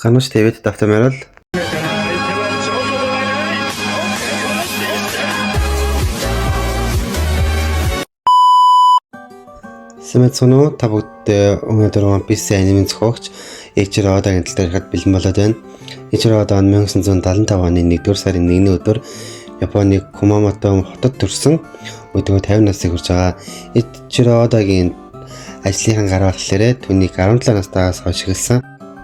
Ганууч ТV-д давтамаар л Сэмэцэнэ та бүгдээ өнөөдөр One Piece анимын зохиогч Eiichiro Odaгийн талаар ярихад бэлэн болоод байна. Eiichiro Oda 1975 оны 1-р сарын 1-ний өдөр Японы Кумамото хотод төрсэн. Өдгөө 50 насыг хүрч байгаа. Eiichiro Odaгийн ажлынхан гар болохоор түүнийг 17 настайгаас хойш эхэлсэн.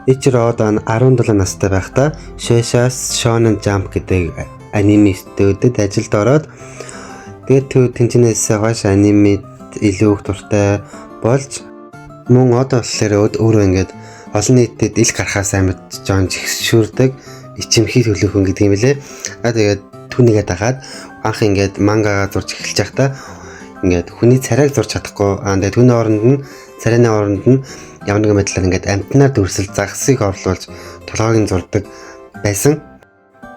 Eiichiro Oda 17 настай байхдаа Shueisha's Shonen Jump гэдэг аниме студид ажилд ороод тэгээд тэнцэнээс хойш анимед илүү их дуртай болж мөн одоо болохоор өөрөө ингээд олон нийтэд ил гарахаас амьд жоон жигшүүрдэг ичимхий төлөвхөн гэдэг юм лээ. Тэгээд түүнийгээ дагаад анх ингээд мангагаа зурж эхэлж байхдаа ингээд хүний царайг зурж чадахгүй. Тэгээд түүний оронд нь царайны оронд нь ямар нэгэн байдлаар ингээд амтнаар дүрсэл загсыг орлуулж толгойг нь зурдаг байсан.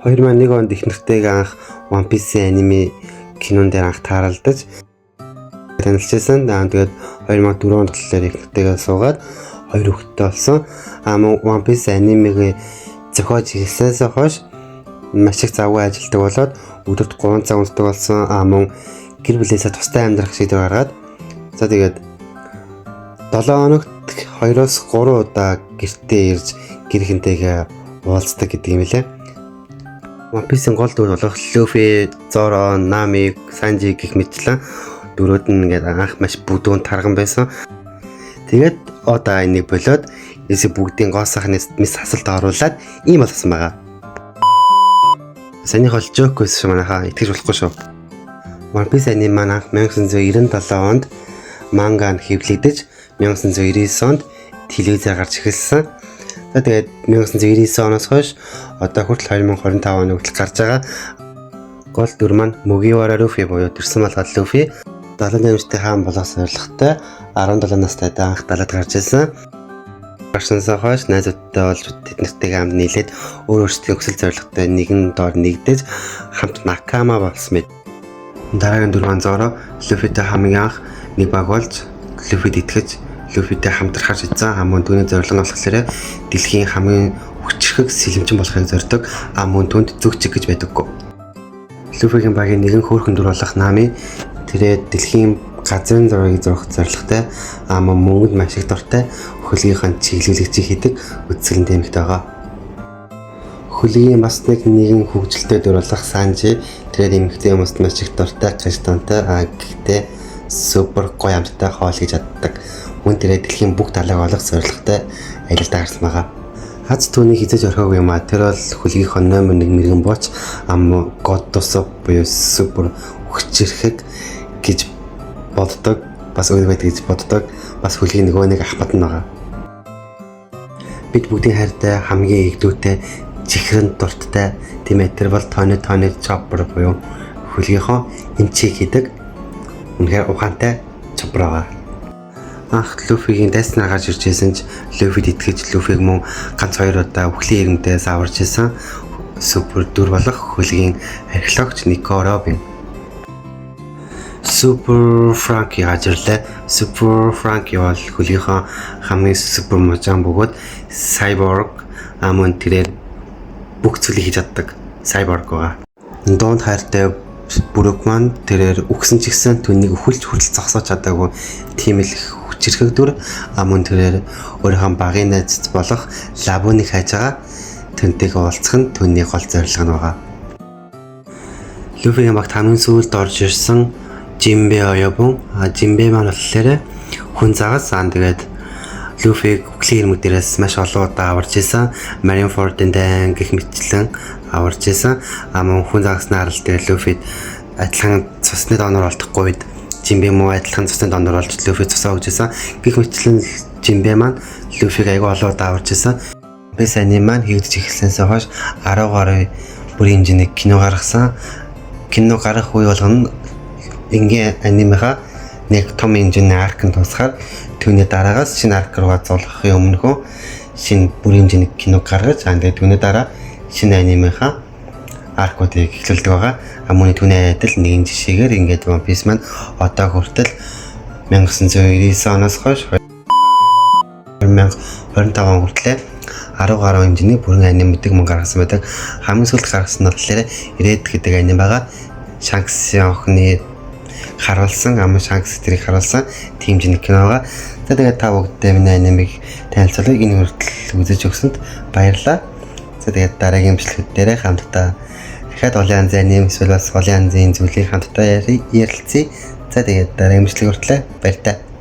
2001 онд их нэртэйг анх One Piece аниме кинон дээр анх тааралдаж танилцсан. Тэгээд 2004 онд болохоор их нэртэйгээ суугаад 2 хүүхэдтэй болсон. Мөн One Piece анимег зохиож ирсэнээс хойш маш их завгүй ажилладаг болоод өдөрт 3 цаг унтдаг болсон. Мөн гэр бүлээсээ тустай амьдрах шийдвэр гаргаад тэгээд 7 хоногт 2-3 удаа гэртээ ирж гэр хинтэйгээ уулздаг гэдэг юм лээ. One Piece-ийн гол дүр болох Luffy, Zoro, Nami, Sanji гэх мэтлэн дөрүүд нь ингээд анх маш бүдүүн тарган байсан. Тэгээд одоо энийг болоод эсэ бүгдийн гоо сахнаас мис хасалт оруулаад ийм болсон байгаа. Санийх бол жоок байсан манайхаа итгэж болохгүй шүү. One Piece аниме маань анх 1997 онд мангаанд хэвлэгдэж 1999 онд телевизээр гарч эхэлсэн. Тэгээд 1999 оноос хойш одоо хүртэл 2025 оны хүртэл гарч байгаа. Гол дүр маань Mugiwara Luffy буюу төрсөн малгай Luffy 78 настай хаан болохоос зорилготой 17 настай анх далаад гарч ирсэн. Гарсанаас хойш найзуудтай болж тэднэртэйгээ хамт нийлээд өөрсдийн хүсэл зорилготой нэгэн доор нэгдэж хамт Nakama болсон мэт. Дараагийн дүр маань Zoro Luffy-тэй хамгийн анх нэг баг болж Luffy-д итгэж Luffy-тэй хамтрахаар шийдсэн. Мөн түүний зорилго нь болохоор дэлхийн хамгийн хүчрхэг сэлэмчин болохыг зорддог. Мөн түүнд зүгчиг гэж байдаггүй. Luffy-гийн багийн нэгэн хөөрхөн дүр болох Nami тэрээр дэлхийн газрын зургийг зурх зорилготой мөн мөнгөнд маш их дуртай хөлгийнхаа чиглүүлэгчийг хийдэг үцгэлэн тэмэгтэй байгаа. Хөлгийн бас нэгэн хөгжилтэй дүр болох Sanji тэрээр эмэгтэй хүмүүст маш их дуртай каштантай гэхдээ супер гоё амттай хоол хийж чаддаг. Мөн тэрээр дэлхийн бүх талыг олох зорилготой аялалд гарсан байгаа. Хаз түүний хизэж орхиог юм тэр бол хөлгийнхөө номер 1 мэрэгэн бууч Goddos буюу супер хүчрхэг гэж боддог, бас өөр байдаг гэж боддог, бас хөлгийн нөгөө нэг ах бат нь байгаа. Бид бүгдийн хайртай хамгийн игдүүтэй чихрэн дурттай тийм ээ тэр бол Tony Chopper буюу хөлгийнхоо эмчийг хийдэг үнэхээр ухаантай Chopper байгаа. Анх Luffy-гийн дайснаар гарч ирж байсан ч Luffy-д итгэж Luffy-г мөн ганц 2 удаа үхлийн иргэнтээс аварч ирсэн супер дүр болох хөлгийн археологч Nico Robin. Super Frankie ажирлаа. Super Frankie бол хөлгийнхөө хамгийн супер можон бөгөөд cyborg мөн тэрээр бүх зүйлийг хийж чаддаг cyborg байгаа. Донд хайртай бүрэг маань тэрээр үхсэн ч гэсэн түүнийг өхөлж хүртэл зогсоож чадаагүй тийм л хүчрхэг дүр мөн тэрээр өөрийнхөө багийн найз болох Laboo-ыг хайж байгаа. Түүнтэйгээ уулзах нь түүний гол зорилго нь байгаа. Luffy-ийн багт хамгийн сүүлд орж ирсэн Jinbe оёбон Jinbe маань болохоор хүн загас тэгээд Luffy үхлийн ирмэг дээрээс маш олон удаа аварч исэн. Marineford-ын дайн гэх мэтлэн аварч исэн. Мөн хүн загасны арал дээр Luffy адилхан цусны донор олдохгүй үед Jinbe муу адилхан цусны донор олж Luffy цусаа өгч исэн. Гэх мэтлэн Jinbe маань Luffy-г аягүй олон удаа аварч исэн. Бис аниме маань хийгдэж эхэлсэнээс хойш 10 гаруй бүрийн хэмжээний кино гаргасан. Кино гарах үе болгоно ингийн анимеха нэг том хэмжээний арк нь тусахаар түүний дараагаас шинэ арк руугаа зулгахын өмнөхөө шинэ бүрийн хэмжээний кино гаргаж тэгээд түүний дараа шинэ анимеха аркуудыг эхлүүлдэг байгаа. Мөн түүний адил нэгэн жишээгээр ингээд One Piece маань одоо хүртэл 1999 оноос хойш 2025 он хүртэл 10 гаруй хэмжээний бүрэн анимуудыг мөн гаргасан байдаг. Хамгийн сүүлд гаргасан нь болохоор Ирээд гэдэг аним байгаа. Шанксийн охины харуулсан ам Шанкс тэрийг харуулсан тийм хэмжээний кино байгаа. За тэгээд та бүгдээ миний анимыг танилцуулъя. Энэ хүртэл үзэж өгсөнд баярлалаа. За тэгээд дараагийн бичлэгүүд дээр хамтдаа дахиад олон янзын аним эсвэл бас олон янзын зүйлийг хамтдаа ярилцъя. За тэгээд дараагийн бичлэг хүртэл баяртай.